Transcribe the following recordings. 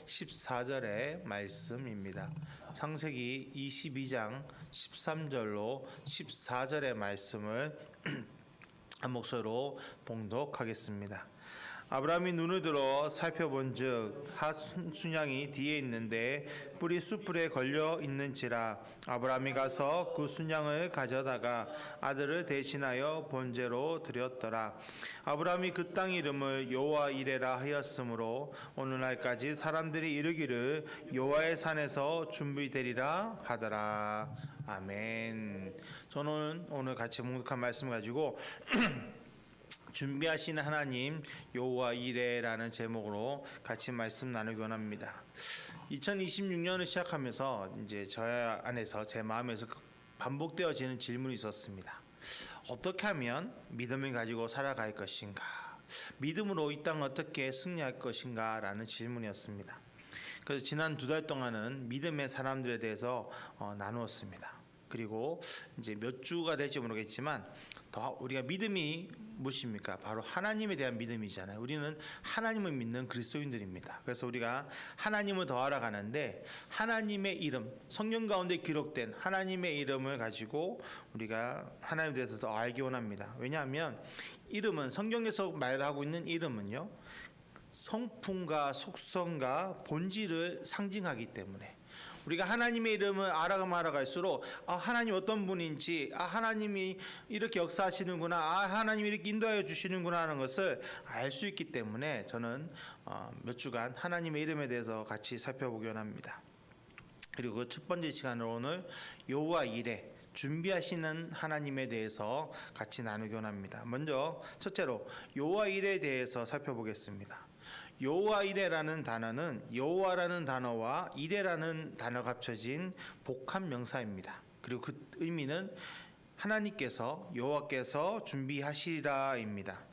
14절의 말씀입니다. 창세기 22장 13절로 14절의 말씀을 한 목소리로 봉독하겠습니다. 아브라함이 눈을 들어 살펴본즉 한 순양이 뒤에 있는데 뿔이 숯불에 걸려 있는지라. 아브라함이 가서 그 순양을 가져다가 아들을 대신하여 번제로 드렸더라. 아브라함이 그 땅 이름을 여호와 이레라 하였으므로 오늘날까지 사람들이 이르기를 여호와의 산에서 준비되리라 하더라. 아멘. 저는 오늘 같이 묵독한 말씀 가지고 준비하시는 하나님 여호와 이레라는 제목으로 같이 말씀 나누기 원합니다. 2026년을 시작하면서 이제 저 안에서 제 마음에서 반복되어지는 질문이 있었습니다. 어떻게 하면 믿음을 가지고 살아갈 것인가? 믿음으로 이 땅을 어떻게 승리할 것인가? 라는 질문이었습니다. 그래서 지난 2달 동안은 믿음의 사람들에 대해서 나누었습니다. 그리고 이제 몇 주가 될지 모르겠지만 더 우리가 믿음이 무엇입니까? 바로 하나님에 대한 믿음이잖아요. 우리는 하나님을 믿는 그리스도인들입니다. 그래서 우리가 하나님을 더 알아가는데 하나님의 이름, 성경 가운데 기록된 하나님의 이름을 가지고 우리가 하나님에 대해서 더 알기 원합니다. 왜냐하면 이름은 성경에서 말하고 있는 이름은요, 성품과 속성과 본질을 상징하기 때문에 우리가 하나님의 이름을 알아가면 알아갈수록 하나님 어떤 분인지, 하나님이 이렇게 역사하시는구나, 하나님이 이렇게 인도하여 주시는구나 하는 것을 알 수 있기 때문에 저는 몇 주간 하나님의 이름에 대해서 같이 살펴보기 원합니다. 그리고 그 첫 번째 시간으로 오늘 여호와 이레, 준비하시는 하나님에 대해서 같이 나누기 원합니다. 먼저 첫째로 여호와 이레에 대해서 살펴보겠습니다. 여호와 이레라는 단어는 여호와라는 단어와 이레라는 단어가 합쳐진 복합 명사입니다. 그리고 그 의미는 하나님께서 여호와께서 준비하시리라입니다.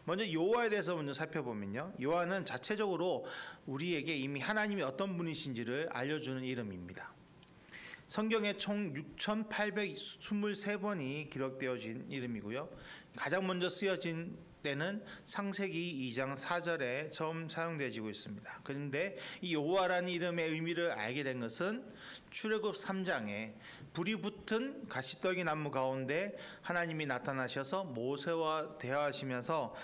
먼저 여호와에 대해서 먼저 살펴보면요, 여호와는 자체적으로 우리에게 이미 하나님이 어떤 분이신지를 알려주는 이름입니다. 성경에 총 6,823번이 기록되어진 이름이고요. 가장 먼저 쓰여진 때는 창세기 2장 4절에 처음 사용되어지고 있습니다. 그런데 이 여호와라는 이름의 의미를 알게 된 것은 출애굽 3장에 불이 붙은 가시떨기 나무 가운데 하나님이 나타나셔서 모세와 대화하시면서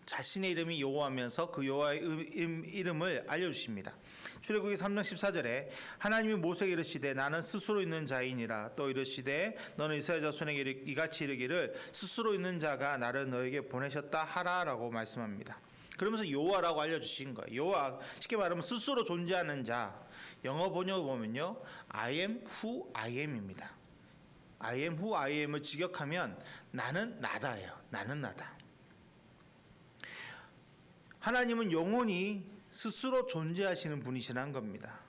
자신의 이름이 여호와면서 그 여호와의 이름을 알려주십니다. 출애굽기 3장 14절에 하나님이 모세에게 이르시되 나는 스스로 있는 자이니라. 또 이르시되 너는 이스라엘 자손에게 이같이 이르기를 스스로 있는 자가 나를 너에게 보내셨다 하라라고 말씀합니다. 그러면서 여호와라고 알려주신 거예요. 여호와, 쉽게 말하면 스스로 존재하는 자. 영어 번역을 보면요, I am who I am입니다. I am who I am을 직역하면 나는 나다예요. 나는 나다. 하나님은 영원히 스스로 존재하시는 분이시라는 겁니다.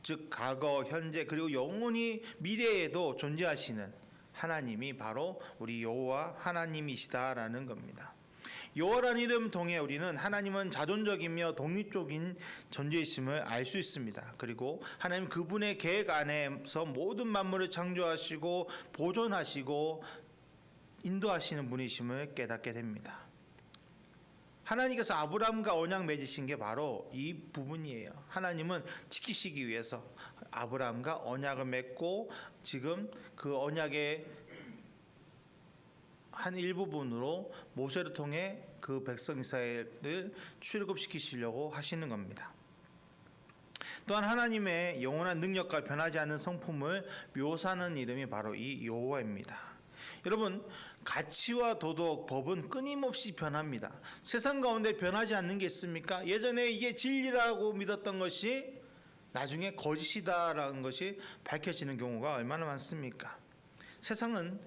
즉 과거, 현재, 그리고 영원히 미래에도 존재하시는 하나님이 바로 우리 여호와 하나님이시다라는 겁니다. 여호와라는 이름 통해 우리는 하나님은 자존적이며 독립적인 존재이심을 알 수 있습니다. 그리고 하나님 그분의 계획 안에서 모든 만물을 창조하시고 보존하시고 인도하시는 분이심을 깨닫게 됩니다. 하나님께서 아브라함과 언약 맺으신 게 바로 이 부분이에요. 하나님은 지키시기 위해서 아브라함과 언약을 맺고 지금 그 언약의 한 일부분으로 모세를 통해 그 백성 이스라엘을 출애굽시키시려고 하시는 겁니다. 또한 하나님의 영원한 능력과 변하지 않는 성품을 묘사하는 이름이 바로 이 여호와입니다. 여러분, 가치와 도덕, 법은 끊임없이 변합니다. 세상 가운데 변하지 않는 게 있습니까? 예전에 이게 진리라고 믿었던 것이 나중에 거짓이다라는 것이 밝혀지는 경우가 얼마나 많습니까? 세상은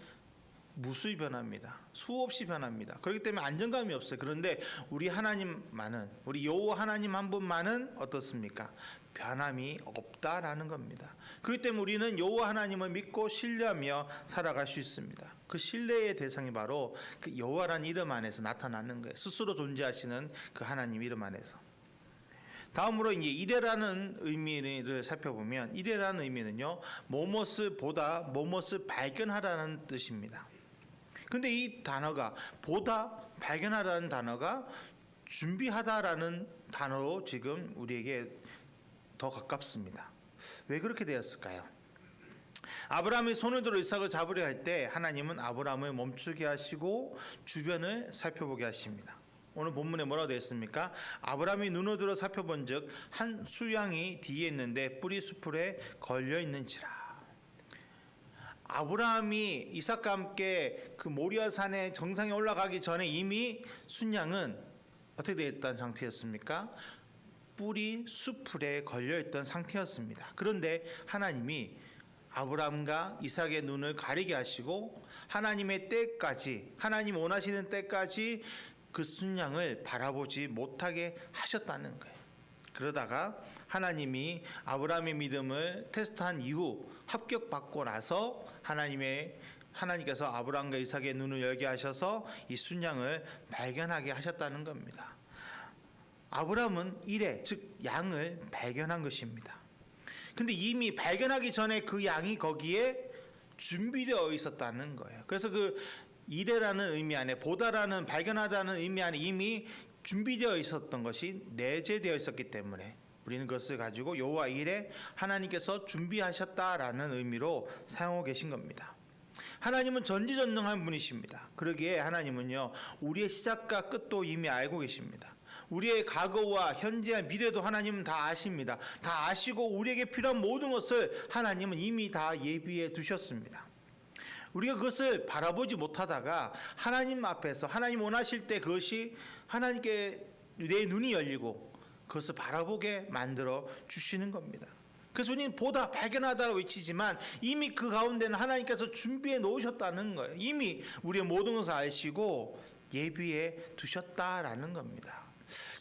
무수히 변합니다. 수없이 변합니다. 그렇기 때문에 안정감이 없어요. 그런데 우리 하나님만은, 우리 여호와 하나님 한 분만은 어떻습니까? 변함이 없다라는 겁니다. 그렇기 때문에 우리는 여호와 하나님을 믿고 신뢰하며 살아갈 수 있습니다. 그 신뢰의 대상이 바로 그 여호와라는 이름 안에서 나타나는 거예요. 스스로 존재하시는 그 하나님 이름 안에서. 다음으로 이제 이레라는 의미를 살펴보면, 이레라는 의미는요, 무엇을 보다, 무엇을 발견하라는 뜻입니다. 그런데 이 단어가, 보다, 발견하라는 단어가 준비하다라는 단어로 지금 우리에게 더 가깝습니다. 왜 그렇게 되었을까요? 아브라함이 손을 들어 이삭을 잡으려 할 때 하나님은 아브라함을 멈추게 하시고 주변을 살펴보게 하십니다. 오늘 본문에 뭐라고 되어 있습니까? 아브라함이 눈을 들어 살펴본즉 한 수양이 뒤에 있는데 뿌리 수풀에 걸려 있는지라. 아브라함이 이삭과 함께 그 모리아 산의 정상에 올라가기 전에 이미 순양은 어떻게 되어 있던 상태였습니까? 뿌리 수풀에 걸려 있던 상태였습니다. 그런데 하나님이 아브라함과 이삭의 눈을 가리게 하시고 하나님의 때까지, 하나님 원하시는 때까지 그 순양을 바라보지 못하게 하셨다는 거예요. 그러다가 하나님이 아브라함의 믿음을 테스트한 이후 합격받고 나서 하나님께서 아브라함과 이삭의 눈을 열게 하셔서 이 순양을 발견하게 하셨다는 겁니다. 아브라함은 이레, 즉 양을 발견한 것입니다. 근데 이미 발견하기 전에 그 양이 거기에 준비되어 있었다는 거예요. 그래서 그 이레라는 의미 안에, 보다라는, 발견하다는 의미 안에 이미 준비되어 있었던 것이 내재되어 있었기 때문에 우리는 그것을 가지고 여호와 이레, 하나님께서 준비하셨다라는 의미로 사용하고 계신 겁니다. 하나님은 전지전능한 분이십니다. 그러기에 하나님은요, 우리의 시작과 끝도 이미 알고 계십니다. 우리의 과거와 현재와 미래도 하나님은 다 아십니다. 다 아시고 우리에게 필요한 모든 것을 하나님은 이미 다 예비해 두셨습니다. 우리가 그것을 바라보지 못하다가 하나님 앞에서 하나님 원하실 때 그것이 하나님께 내 눈이 열리고 그것을 바라보게 만들어 주시는 겁니다. 그래서 우리는 보다 발견하다고 외치지만 이미 그 가운데는 하나님께서 준비해 놓으셨다는 거예요. 이미 우리의 모든 것을 아시고 예비해 두셨다라는 겁니다.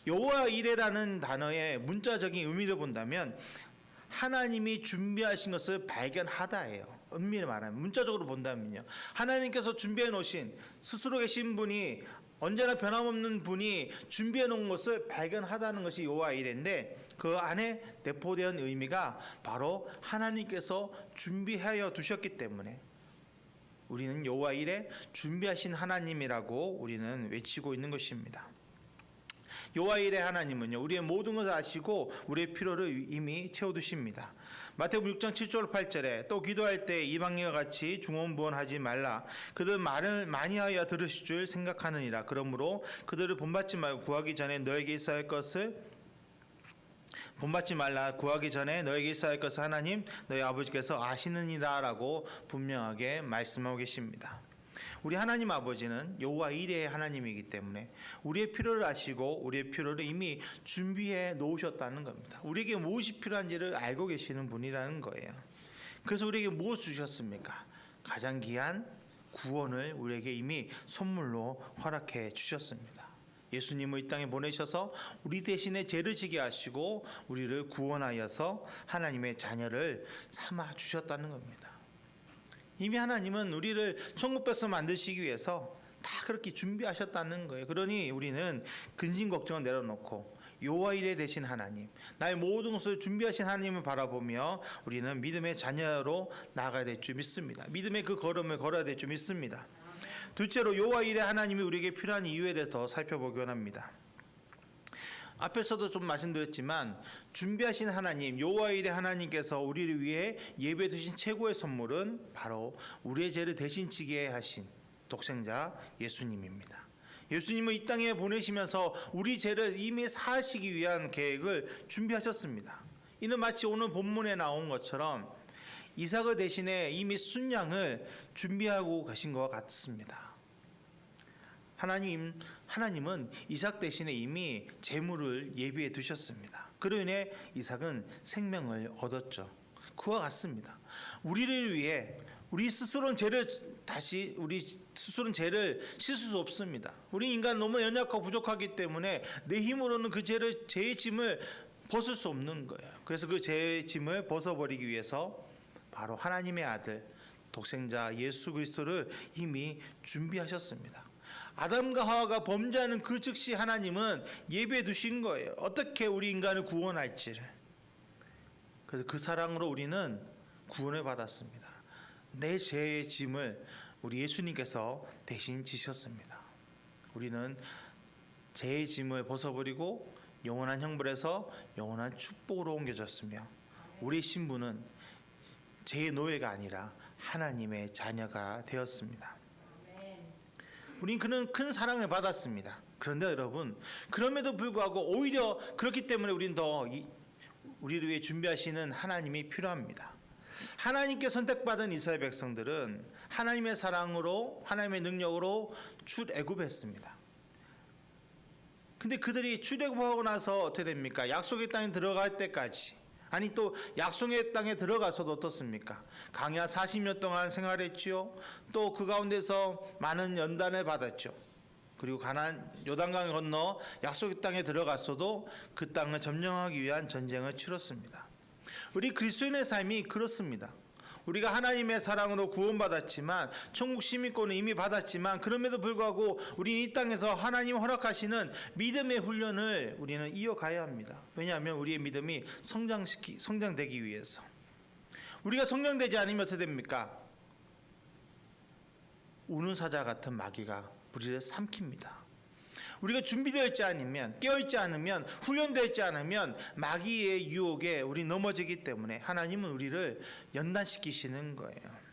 여호와 이레라는 단어의 문자적인 의미를 본다면 하나님이 준비하신 것을 발견하다예요. 의미를 말하면 문자적으로 본다면요, 하나님께서 준비해 놓으신, 스스로 계신 분이, 언제나 변함없는 분이 준비해 놓은 것을 발견하다는 것이 여호와 이레인데, 그 안에 내포된 의미가 바로 하나님께서 준비하여 두셨기 때문에 우리는 여호와 이레, 준비하신 하나님이라고 우리는 외치고 있는 것입니다. 여호와 이레 하나님은요, 우리의 모든 것을 아시고 우리의 필요를 이미 채워두십니다. 마태복음 6장 7절 8절에 또 기도할 때 이방인과 같이 중언부언하지 말라. 그들 말을 많이 하여 들으실 줄 생각하느니라. 그러므로 그들을 본받지 말고 구하기 전에 너에게 있어야 할 것을 본받지 말라. 구하기 전에 너에게 있어야 할 것을 하나님 너희 아버지께서 아시느니라 라고 분명하게 말씀하고 계십니다. 우리 하나님 아버지는 여호와 이레의 하나님이기 때문에 우리의 필요를 아시고 우리의 필요를 이미 준비해 놓으셨다는 겁니다. 우리에게 무엇이 필요한지를 알고 계시는 분이라는 거예요. 그래서 우리에게 무엇을 주셨습니까? 가장 귀한 구원을 우리에게 이미 선물로 허락해 주셨습니다. 예수님을 이 땅에 보내셔서 우리 대신에 죄를 지게 하시고 우리를 구원하여서 하나님의 자녀를 삼아 주셨다는 겁니다. 이미 하나님은 우리를 천국 백성 만드시기 위해서 다 그렇게 준비하셨다는 거예요. 그러니 우리는 근심 걱정을 내려놓고 여호와 이레 되신 하나님, 나의 모든 것을 준비하신 하나님을 바라보며 우리는 믿음의 자녀로 나아가야 될 줄 믿습니다. 믿음의 그 걸음을 걸어야 될 줄 믿습니다. 둘째로 여호와 이레 하나님이 우리에게 필요한 이유에 대해서 더 살펴보기 원합니다. 앞에서도 좀 말씀드렸지만 준비하신 하나님, 여호와 이레 하나님께서 우리를 위해 예배해 두신 최고의 선물은 바로 우리의 죄를 대신 지게 하신 독생자 예수님입니다. 예수님을 이 땅에 보내시면서 우리 죄를 이미 사하시기 위한 계획을 준비하셨습니다. 이는 마치 오늘 본문에 나온 것처럼 이삭을 대신에 이미 순양을 준비하고 계신 것 같습니다. 하나님은 이삭 대신에 이미 제물을 예비해 두셨습니다. 그로 인해 이삭은 생명을 얻었죠. 그와 같습니다. 우리를 위해 우리 스스로는 죄를 씻을 수 없습니다. 우리 인간 너무 연약하고 부족하기 때문에 내 힘으로는 그 죄의 짐을 벗을 수 없는 거예요. 그래서 그 죄의 짐을 벗어버리기 위해서 바로 하나님의 아들 독생자 예수 그리스도를 이미 준비하셨습니다. 아담과 하와가 범죄하는 그 즉시 하나님은 예배해 두신 거예요. 어떻게 우리 인간을 구원할지를. 그래서 그 사랑으로 우리는 구원을 받았습니다. 내 죄의 짐을 우리 예수님께서 대신 지셨습니다. 우리는 죄의 짐을 벗어버리고 영원한 형벌에서 영원한 축복으로 옮겨졌으며 우리 신분은 제 노예가 아니라 하나님의 자녀가 되었습니다. 우린 그는 큰 사랑을 받았습니다. 그런데 여러분, 그럼에도 불구하고 오히려 그렇기 때문에 우린 더 우리를 위해 준비하시는 하나님이 필요합니다. 하나님께 선택받은 이스라엘 백성들은 하나님의 사랑으로, 하나님의 능력으로 출애굽했습니다. 근데 그들이 출애굽하고 나서 어떻게 됩니까? 약속의 땅에 들어갈 때까지, 아니 또 약속의 땅에 들어가서도 어떻습니까? 광야 40년 동안 생활했지요. 또 그 가운데서 많은 연단을 받았죠. 그리고 가나안 요단강을 건너 약속의 땅에 들어갔어도 그 땅을 점령하기 위한 전쟁을 치렀습니다. 우리 그리스도인의 삶이 그렇습니다. 우리가 하나님의 사랑으로 구원받았지만, 천국 시민권을 이미 받았지만, 그럼에도 불구하고 우리는 이 땅에서 하나님 허락하시는 믿음의 훈련을 우리는 이어가야 합니다. 왜냐하면 우리의 믿음이 성장되기 위해서. 우리가 성장되지 않으면 어떻게 됩니까? 우는 사자 같은 마귀가 우리를 삼킵니다. 우리가 준비되어 있지 않으면, 깨어있지 않으면, 훈련되어 있지 않으면 마귀의 유혹에 우리 넘어지기 때문에 하나님은 우리를 연단시키시는 거예요.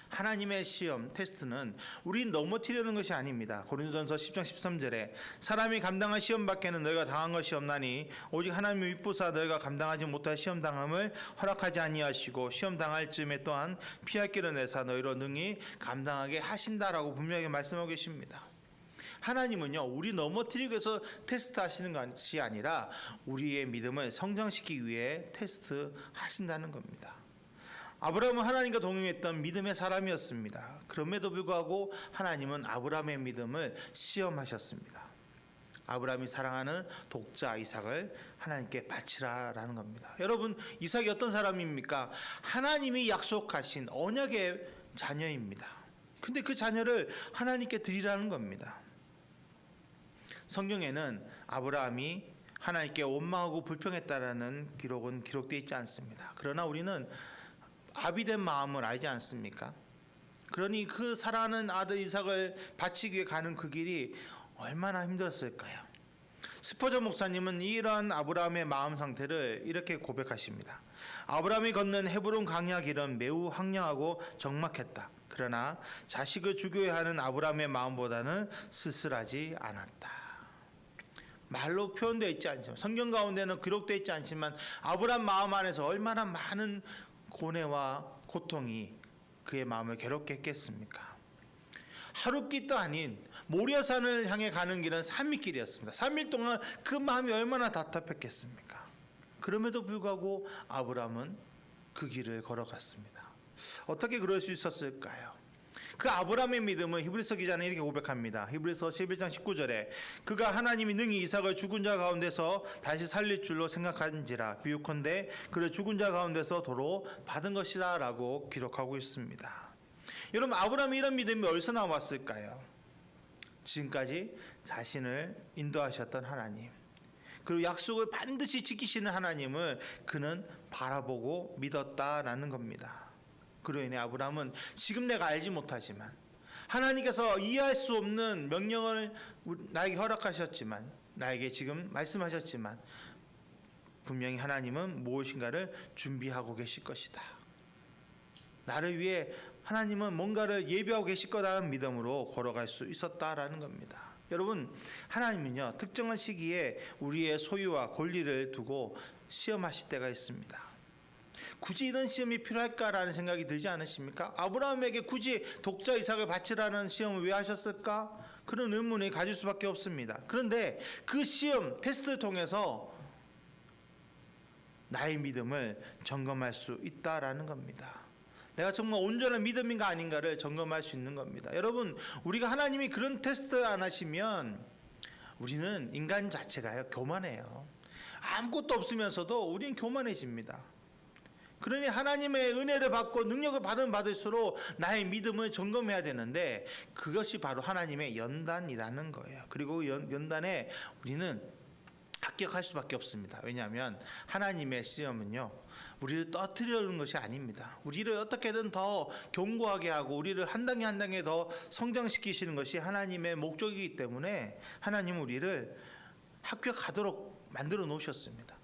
하나님의 시험, 테스트는 우리 넘어뜨리는 것이 아닙니다. 고린도전서 10장 13절에 사람이 감당한 시험 밖에는 너희가 당한 것이 없나니 오직 하나님의 윗부사 너희가 감당하지 못할 시험 당함을 허락하지 아니하시고 시험 당할 즈음에 또한 피할 길을 내사 너희로 능히 감당하게 하신다라고 분명하게 말씀하고 계십니다. 하나님은요, 우리 넘어뜨리기 위해서 테스트 하시는 것이 아니라 우리의 믿음을 성장시키기 위해 테스트 하신다는 겁니다. 아브라함은 하나님과 동행했던 믿음의 사람이었습니다. 그럼에도 불구하고 하나님은 아브라함의 믿음을 시험하셨습니다. 아브라함이 사랑하는 독자 이삭을 하나님께 바치라라는 겁니다. 여러분, 이삭이 어떤 사람입니까? 하나님이 약속하신 언약의 자녀입니다. 근데 그 자녀를 하나님께 드리라는 겁니다. 성경에는 아브라함이 하나님께 원망하고 불평했다라는 기록은 기록되어 있지 않습니다. 그러나 우리는 아비된 마음을 알지 않습니까? 그러니 그 사랑하는 아들 이삭을 바치기 위해 가는 그 길이 얼마나 힘들었을까요? 스퍼전 목사님은 이러한 아브라함의 마음 상태를 이렇게 고백하십니다. 아브라함이 걷는 헤브론 광야 길은 매우 황량하고 적막했다. 그러나 자식을 죽여야 하는 아브라함의 마음보다는 쓸쓸하지 않았다. 말로 표현되어 있지 않지만, 성경 가운데는 기록되어 있지 않지만 아브라함 마음 안에서 얼마나 많은 고뇌와 고통이 그의 마음을 괴롭게 했겠습니까? 하룻길도 아닌 모리아산을 향해 가는 길은 3일 길이었습니다. 3일 동안 그 마음이 얼마나 답답했겠습니까? 그럼에도 불구하고 아브라함은 그 길을 걸어갔습니다. 어떻게 그럴 수 있었을까요? 그 아브라함의 믿음은 히브리서 기자는 이렇게 고백합니다. 히브리서 11장 19절에 그가 하나님이 능히 이삭을 죽은 자 가운데서 다시 살릴 줄로 생각한지라 비유컨대 그를 죽은 자 가운데서 도로 받은 것이다 라고 기록하고 있습니다. 여러분, 아브라함이 이런 믿음이 어디서 나왔을까요? 지금까지 자신을 인도하셨던 하나님, 그리고 약속을 반드시 지키시는 하나님을 그는 바라보고 믿었다라는 겁니다. 그로 인해 아브라함은 지금 내가 알지 못하지만 하나님께서 이해할 수 없는 명령을 나에게 허락하셨지만, 나에게 지금 말씀하셨지만 분명히 하나님은 무엇인가를 준비하고 계실 것이다. 나를 위해 하나님은 뭔가를 예비하고 계실 거라는 믿음으로 걸어갈 수 있었다라는 겁니다. 여러분, 하나님은요, 특정한 시기에 우리의 소유와 권리를 두고 시험하실 때가 있습니다. 굳이 이런 시험이 필요할까라는 생각이 들지 않으십니까? 아브라함에게 굳이 독자 이삭을 바치라는 시험을 왜 하셨을까? 그런 의문을 가질 수밖에 없습니다. 그런데 그 시험, 테스트를 통해서 나의 믿음을 점검할 수 있다라는 겁니다. 내가 정말 온전한 믿음인가 아닌가를 점검할 수 있는 겁니다. 여러분, 우리가 하나님이 그런 테스트 안 하시면 우리는 인간 자체가요, 교만해요. 아무것도 없으면서도 우리는 교만해집니다. 그러니 하나님의 은혜를 받고 능력을 받으면 받을수록 나의 믿음을 점검해야 되는데, 그것이 바로 하나님의 연단이라는 거예요. 그리고 연단에 우리는 합격할 수밖에 없습니다. 왜냐하면 하나님의 시험은요, 우리를 떠뜨리려는 것이 아닙니다. 우리를 어떻게든 더 견고하게 하고 우리를 한 단계 한 단계 더 성장시키시는 것이 하나님의 목적이기 때문에 하나님은 우리를 합격하도록 만들어 놓으셨습니다.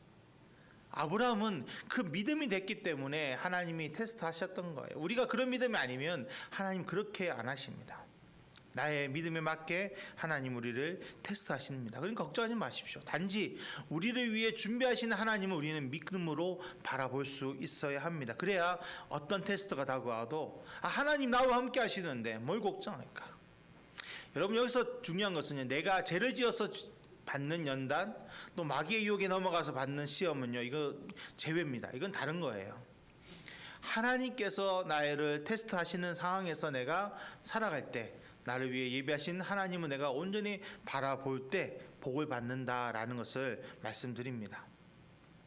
아브라함은 그 믿음이 됐기 때문에 하나님이 테스트하셨던 거예요. 우리가 그런 믿음이 아니면 하나님 그렇게 안 하십니다. 나의 믿음에 맞게 하나님 우리를 테스트하십니다. 그러니까 걱정하지 마십시오. 단지 우리를 위해 준비하신 하나님을 우리는 믿음으로 바라볼 수 있어야 합니다. 그래야 어떤 테스트가 다가와도 하나님 나와 함께 하시는데 뭘 걱정할까? 여러분, 여기서 중요한 것은요, 내가 죄를 지어서 받는 연단, 또 마귀의 유혹에 넘어가서 받는 시험은요, 이거 제외입니다. 이건 다른 거예요. 하나님께서 나를 테스트하시는 상황에서 내가 살아갈 때, 나를 위해 예비하신 하나님은 내가 온전히 바라볼 때 복을 받는다라는 것을 말씀드립니다.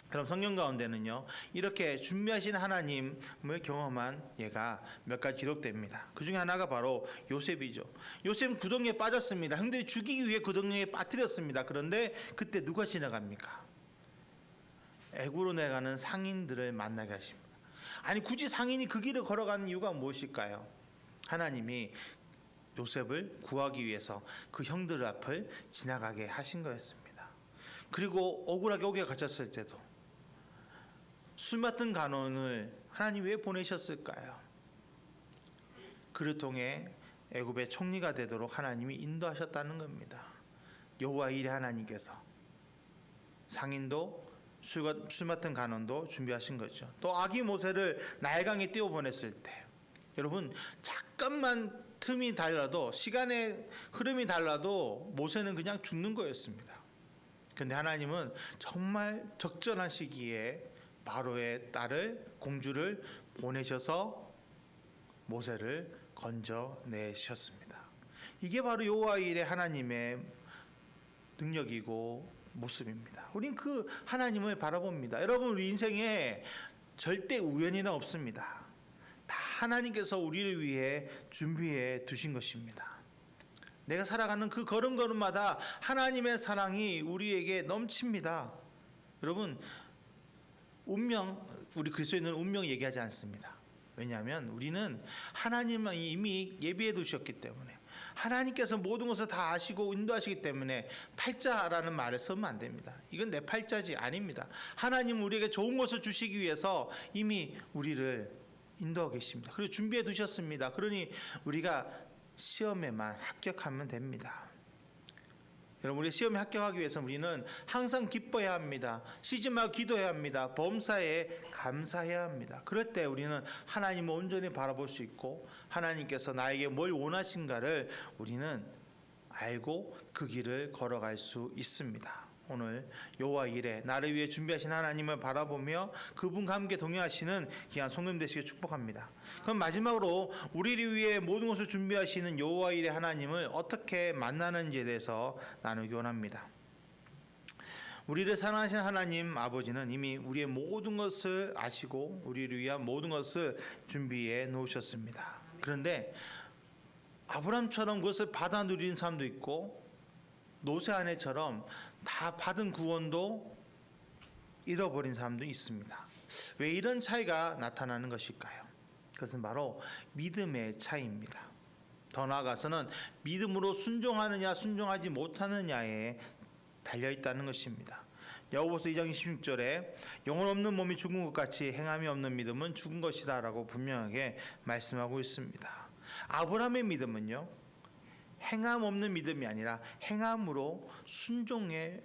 그럼 성경 가운데는요, 이렇게 준비하신 하나님을 경험한 예가 몇 가지 기록됩니다. 그 중에 하나가 바로 요셉이죠. 요셉은 구덩이에 빠졌습니다. 형들이 죽이기 위해 구덩이에 빠뜨렸습니다. 그런데 그때 누가 지나갑니까? 애굽으로 내려가는 상인들을 만나게 하십니다. 아니, 굳이 상인이 그 길을 걸어가는 이유가 무엇일까요? 하나님이 요셉을 구하기 위해서 그 형들 앞을 지나가게 하신 거였습니다. 그리고 억울하게 옥에 갇혔을 때도 술 맡은 간원을 하나님 왜 보내셨을까요? 그를 통해 애굽의 총리가 되도록 하나님이 인도하셨다는 겁니다. 여호와 일의 하나님께서 상인도 술 맡은 간원도 준비하신 거죠. 또 아기 모세를 나일강에 띄워 보냈을 때, 여러분, 잠깐만 틈이 달라도, 시간의 흐름이 달라도 모세는 그냥 죽는 거였습니다. 그런데 하나님은 정말 적절한 시기에 바로의 딸을, 공주를 보내셔서 모세를 건져내셨습니다. 이게 바로 여호와 일의 하나님의 능력이고 모습입니다. 우린 그 하나님을 바라봅니다. 여러분, 우리 인생에 절대 우연이나 없습니다. 다 하나님께서 우리를 위해 준비해 두신 것입니다. 내가 살아가는 그 걸음걸음마다 하나님의 사랑이 우리에게 넘칩니다. 여러분, 운명, 우리 그리스도인은 운명 얘기하지 않습니다. 왜냐하면 우리는 하나님이 이미 예비해 두셨기 때문에, 하나님께서 모든 것을 다 아시고 인도하시기 때문에 팔자라는 말을 쓰면 안 됩니다. 이건 내 팔자지 아닙니다. 하나님 우리에게 좋은 것을 주시기 위해서 이미 우리를 인도하고 계십니다. 그리고 준비해 두셨습니다. 그러니 우리가 시험에만 합격하면 됩니다. 여러분, 우리 시험에 합격하기 위해서 우리는 항상 기뻐해야 합니다. 쉬지 말고 기도해야 합니다. 범사에 감사해야 합니다. 그럴 때 우리는 하나님을 온전히 바라볼 수 있고, 하나님께서 나에게 뭘 원하신가를 우리는 알고 그 길을 걸어갈 수 있습니다. 오늘 여호와 일에 나를 위해 준비하신 하나님을 바라보며 그분과 함께 동행하시는 귀한 성도님 되시길 축복합니다. 그럼 마지막으로 우리를 위해 모든 것을 준비하시는 여호와 일의 하나님을 어떻게 만나는지에 대해서 나누기 원합니다. 우리를 사랑하신 하나님 아버지는 이미 우리의 모든 것을 아시고 우리를 위한 모든 것을 준비해 놓으셨습니다. 그런데 아브라함처럼 그것을 받아 누리는 사람도 있고, 노새 아내처럼 다 받은 구원도 잃어버린 사람도 있습니다. 왜 이런 차이가 나타나는 것일까요? 그것은 바로 믿음의 차이입니다. 더 나아가서는 믿음으로 순종하느냐 순종하지 못하느냐에 달려있다는 것입니다. 야고보서 2장 26절에 영혼 없는 몸이 죽은 것 같이 행함이 없는 믿음은 죽은 것이다 라고 분명하게 말씀하고 있습니다. 아브라함의 믿음은요, 행함 없는 믿음이 아니라 행함으로 순종의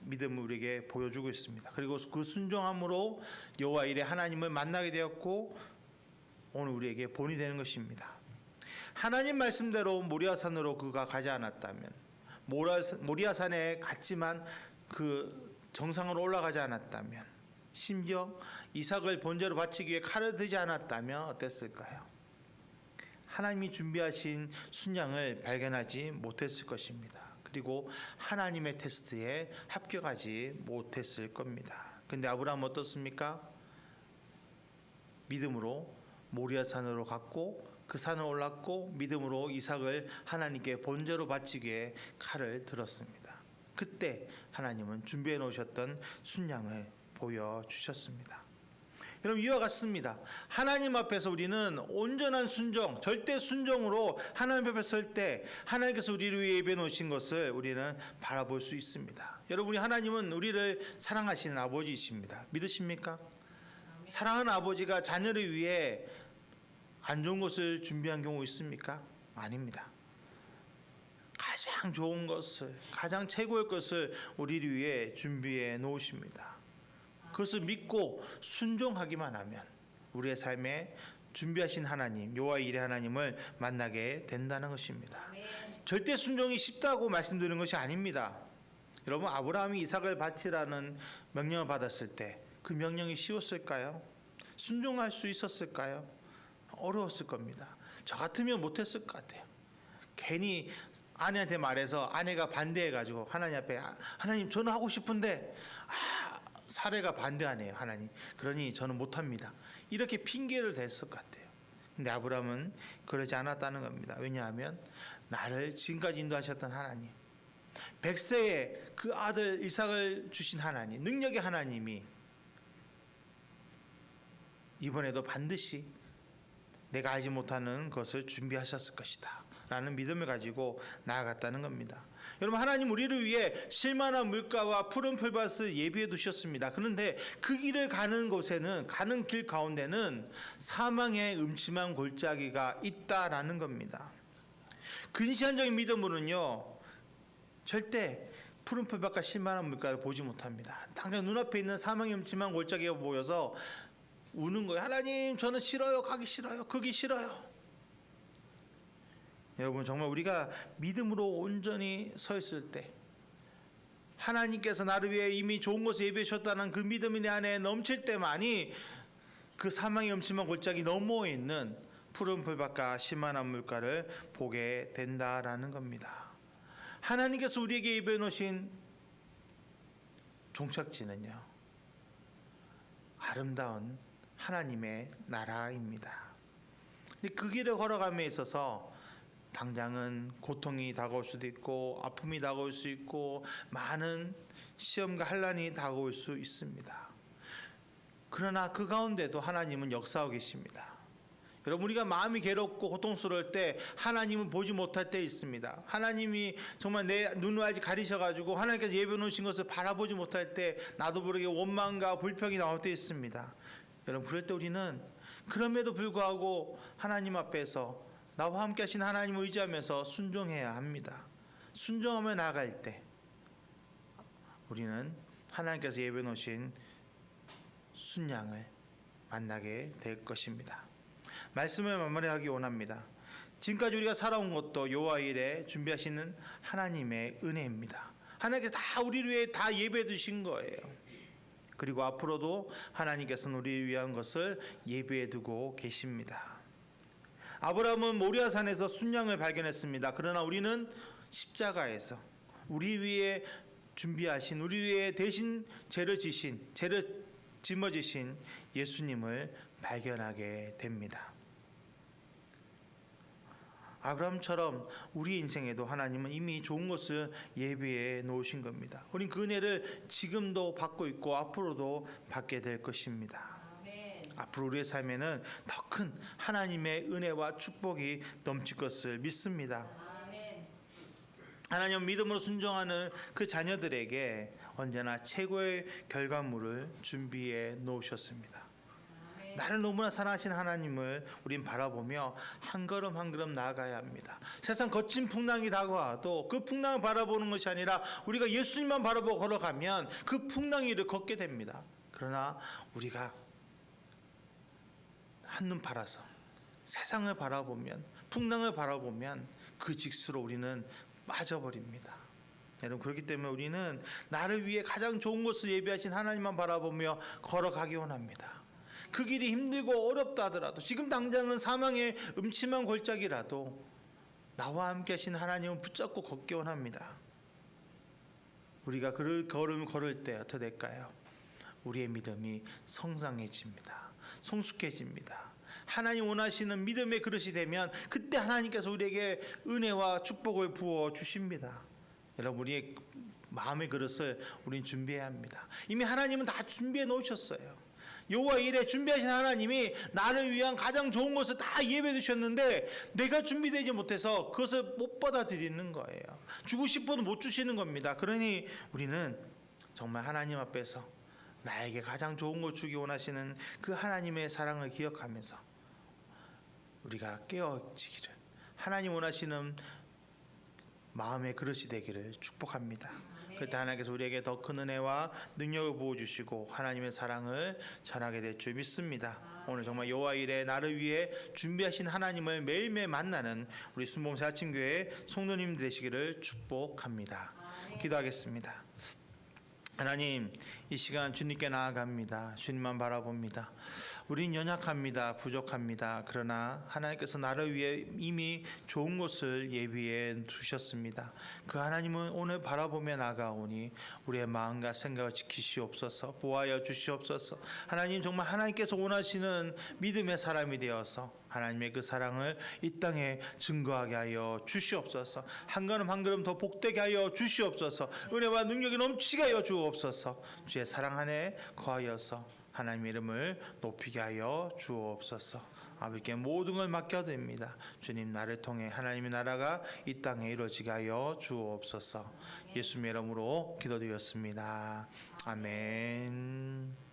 믿음을 우리에게 보여주고 있습니다. 그리고 그 순종함으로 여호와 일의 하나님을 만나게 되었고 오늘 우리에게 본이 되는 것입니다. 하나님 말씀대로 모리아산으로 그가 가지 않았다면, 모리아산에 갔지만 그 정상으로 올라가지 않았다면, 심지어 이삭을 번제로 바치기 위해 칼을 들지 않았다면 어땠을까요? 하나님이 준비하신 순양을 발견하지 못했을 것입니다. 그리고 하나님의 테스트에 합격하지 못했을 겁니다. 근데 아브라함은 어떻습니까? 믿음으로 모리아산으로 갔고 그 산을 올랐고 믿음으로 이삭을 하나님께 번제로 바치기에 칼을 들었습니다. 그때 하나님은 준비해 놓으셨던 순양을 보여주셨습니다. 여러분 이와 같습니다. 하나님 앞에서 우리는 온전한 순종, 절대 순종으로 하나님 앞에 설 때 하나님께서 우리를 위해 예배해 놓으신 것을 우리는 바라볼 수 있습니다. 여러분, 하나님은 우리를 사랑하시는 아버지이십니다. 믿으십니까? 사랑하는 아버지가 자녀를 위해 안 좋은 것을 준비한 경우 있습니까? 아닙니다. 가장 좋은 것을, 가장 최고의 것을 우리를 위해 준비해 놓으십니다. 그것을 믿고 순종하기만 하면 우리의 삶에 준비하신 하나님, 여호와 일의 하나님을 만나게 된다는 것입니다. 절대 순종이 쉽다고 말씀드리는 것이 아닙니다. 여러분, 아브라함이 이삭을 바치라는 명령을 받았을 때 그 명령이 쉬웠을까요? 순종할 수 있었을까요? 어려웠을 겁니다. 저 같으면 못했을 것 같아요. 괜히 아내한테 말해서 아내가 반대해가지고 하나님 앞에, 하나님 저는 하고 싶은데 사례가 반대하네요. 하나님, 그러니 저는 못합니다. 이렇게 핑계를 댔을 것 같아요. 근데 아브라함은 그러지 않았다는 겁니다. 왜냐하면 나를 지금까지 인도하셨던 하나님, 100세에 그 아들 이삭을 주신 하나님, 능력의 하나님이 이번에도 반드시 내가 알지 못하는 것을 준비하셨을 것이다 라는 믿음을 가지고 나아갔다는 겁니다. 여러분, 하나님 우리를 위해 실만한 물가와 푸른 풀밭을 예비해 두셨습니다. 그런데 그 길을 가는 곳에는, 가는 길 가운데는 사망의 음침한 골짜기가 있다라는 겁니다. 근시안적인 믿음으로는요, 절대 푸른 풀밭과 실만한 물가를 보지 못합니다. 당장 눈앞에 있는 사망의 음침한 골짜기가 보여서 우는 거예요. 하나님 저는 싫어요. 가기 싫어요. 거기 싫어요. 여러분, 정말 우리가 믿음으로 온전히 서 있을 때 하나님께서 나를 위해 이미 좋은 것을 예비해 주셨다는 그 믿음이 내 안에 넘칠 때만이 그 사망의 음침한 골짜기 너머에 있는 푸른 풀밭과 실만한 물가를 보게 된다라는 겁니다. 하나님께서 우리에게 예비해 놓으신 종착지는요, 아름다운 하나님의 나라입니다. 근데 그 길을 걸어감에 있어서 당장은 고통이 다가올 수도 있고 아픔이 다가올 수 있고 많은 시험과 환난이 다가올 수 있습니다. 그러나 그 가운데도 하나님은 역사하고 계십니다. 여러분, 우리가 마음이 괴롭고 고통스러울 때 하나님은 보지 못할 때 있습니다. 하나님이 정말 내 눈을 아직 가리셔가지고 하나님께서 예비해 놓으신 것을 바라보지 못할 때 나도 모르게 원망과 불평이 나올 때 있습니다. 여러분, 그럴 때 우리는 그럼에도 불구하고 하나님 앞에서 나와 함께 하신 하나님을 의지하면서 순종해야 합니다. 순종하며 나아갈 때 우리는 하나님께서 예비해 놓으신 순양을 만나게 될 것입니다. 말씀을 마무리하기 원합니다. 지금까지 우리가 살아온 것도 여호와 일에 준비하시는 하나님의 은혜입니다. 하나님께서 다 우리를 위해 다 예배해 두신 거예요. 그리고 앞으로도 하나님께서는 우리를 위한 것을 예배해 두고 계십니다. 아브라함은 모리아산에서 순양을 발견했습니다. 그러나 우리는 십자가에서 우리 위해 준비하신, 우리 위해 대신 죄를 짊어지신 예수님을 발견하게 됩니다. 아브라함처럼 우리 인생에도 하나님은 이미 좋은 것을 예비해 놓으신 겁니다. 우린 그 은혜를 지금도 받고 있고 앞으로도 받게 될 것입니다. 앞으로 우리의 삶에는 더 큰 하나님의 은혜와 축복이 넘칠 것을 믿습니다. 하나님 믿음으로 순종하는 그 자녀들에게 언제나 최고의 결과물을 준비해 놓으셨습니다. 나를 너무나 사랑하신 하나님을 우린 바라보며 한 걸음 한 걸음 나아가야 합니다. 세상 거친 풍랑이 다가와도 그 풍랑을 바라보는 것이 아니라 우리가 예수님만 바라보고 걸어가면 그 풍랑 위를 걷게 됩니다. 그러나 우리가 한눈 팔아서 세상을 바라보면, 풍랑을 바라보면 그 직수로 우리는 빠져버립니다. 여러분, 그렇기 때문에 우리는 나를 위해 가장 좋은 것을 예비하신 하나님만 바라보며 걸어가기 원합니다. 그 길이 힘들고 어렵다 하더라도, 지금 당장은 사망의 음침한 골짜기라도 나와 함께 하신 하나님을 붙잡고 걷기 원합니다. 우리가 그 걸음을 걸을 때 어떻게 될까요? 우리의 믿음이 성장해집니다. 성숙해집니다. 하나님 원하시는 믿음의 그릇이 되면 그때 하나님께서 우리에게 은혜와 축복을 부어 주십니다. 여러분, 우리의 마음의 그릇을 우리는 준비해야 합니다. 이미 하나님은 다 준비해 놓으셨어요. 여호와 일에 준비하신 하나님이 나를 위한 가장 좋은 것을 다 예배해 주셨는데 내가 준비되지 못해서 그것을 못 받아들이는 거예요. 주고 싶어도 못 주시는 겁니다. 그러니 우리는 정말 하나님 앞에서 나에게 가장 좋은 걸 주기 원하시는 그 하나님의 사랑을 기억하면서 우리가 깨어지기를, 하나님 원하시는 마음의 그릇이 되기를 축복합니다. 그때 하나님께서 우리에게 더 큰 은혜와 능력을 부어주시고 하나님의 사랑을 전하게 될 줄 믿습니다. 오늘 정말 여호와 일에 나를 위해 준비하신 하나님을 매일매일 만나는 우리 순복음새 아침교회 성도님 되시기를 축복합니다. 기도하겠습니다. 하나님, 이 시간 주님께 나아갑니다. 주님만 바라봅니다. 우린 연약합니다. 부족합니다. 그러나 하나님께서 나를 위해 이미 좋은 것을 예비해 두셨습니다. 그 하나님은 오늘 바라보며 나아가오니 우리의 마음과 생각을 지키시옵소서, 보호하여 주시옵소서. 하나님, 정말 하나님께서 원하시는 믿음의 사람이 되어서 하나님의 그 사랑을 이 땅에 증거하게 하여 주시옵소서. 한 걸음 한 걸음 더 복되게 하여 주시옵소서. 은혜와 능력이 넘치게 하여 주옵소서. 주의 사랑 안에 거하여서 하나님의 이름을 높이게 하여 주옵소서. 아버지께 모든 걸 맡겨드립니다. 주님, 나를 통해 하나님의 나라가 이 땅에 이루어지게 하여 주옵소서. 예수님의 이름으로 기도드렸습니다. 아멘.